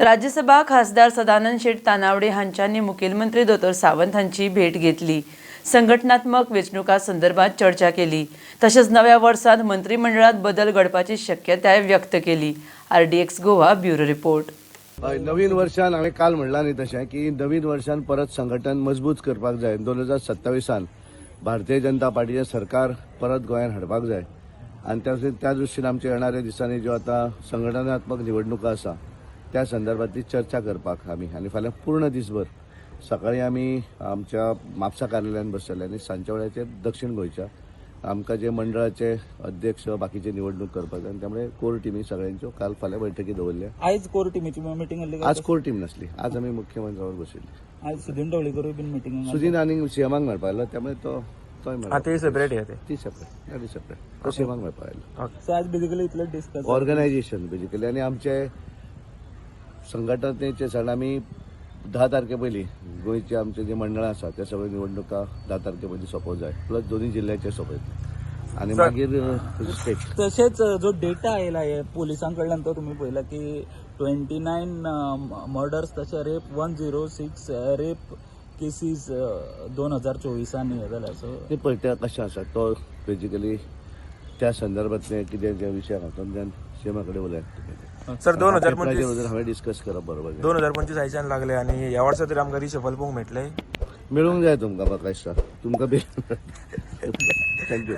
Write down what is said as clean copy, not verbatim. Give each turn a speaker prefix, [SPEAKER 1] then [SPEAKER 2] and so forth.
[SPEAKER 1] राज्यसभा खासदार सदानंद शेठ तानावडे हांच्यांनी मुखेलमंत्री दोतोर सावंत हांची भेट घेतली. संघटनात्मक वेंचणुका संदर्भात चर्चा केली. तशेंच नव्या वर्सांत मंत्रिमंडळात बदल घडपाची शक्यताय व्यक्त केली. RDX Goa bureau report.
[SPEAKER 2] नवीन वर्षान हांवें काल म्हणलां न्ही तशें की नवीन वर्षान परत संघटन मजबूत करपाक जाय. 2027 भारतीय जनता पार्टीचें सरकार परत गोंयांत हाडपाक जाय आनी त्या दृश्टीन आमच्या येणाऱ्या दिसांनी ज्यो आतां संघटनात्मक निवडणुका आसा त्या संदर्भातली चर्चा करपाक आनी फाल्यां पूर्ण दिसभर सकाळी आमी आमच्या म्हापसा कार्यालयान बसतले आनी सांजच्या वेळाचेर दक्षिण गोंयच्या आमकां जे मंडळाचे अध्यक्ष बाकीचे निवडणूक करपाक जाय. त्यामुळे कोर टिमी सगळ्यांच्यो काल फाल्यां बैठकी दवरल्या.
[SPEAKER 3] आयज कोर टिमीची मिटींग आसली.
[SPEAKER 2] आज कोर टीम नासली. आज आमी मुख्यमंत्र्यावर बसयली.
[SPEAKER 3] आज सुदीन ढवळीकरूय बीन मिटींग.
[SPEAKER 2] सुदीन आनी सीएमाक मेळपा आयलो त्यामुळे तो
[SPEAKER 4] ते सेपरेट आहे
[SPEAKER 2] ती सेपरेट तो सीएमाक मेळपा आयलो.
[SPEAKER 3] सो आज बेसिकली इतलें डिस्कस.
[SPEAKER 2] ऑर्गनायझेशन बेजिकली आनी आमचे संघटनेचे सण आमी 10 तारखे पयलीं गोंयचे आमचे जे मंडळां आसा त्या सगळ्यो निवडणुका 10 तारखे पयलीं सोंपोवंक जाय. प्लस दोनूय जिल्ह्याचे सोंपयतले आनी मागीर स्टेट.
[SPEAKER 3] तशेंच जो डेटा आयला हे पोलिसां कडल्यान तो तुमी पळयला की 29 मर्डर्स तशें रेप 106 रेप केसीस 2024 हे जाल्या. सो
[SPEAKER 2] ते पळय ते कशें आसा तो बेजिकली त्या संदर्भातले कितें जे विशय आसा तो सीएमा कडेन उलयता.
[SPEAKER 4] सर 2025
[SPEAKER 2] हांवें डिस्कस करप बरोबर.
[SPEAKER 4] 2025 आयच्यान लागले आणि ह्या वर्सा तरी आमकां रिशफल पळोवंक मेळटलें.
[SPEAKER 2] मेळूंक जाय तुमकां म्हाका दिसता. तुमकां बी थँक्यू.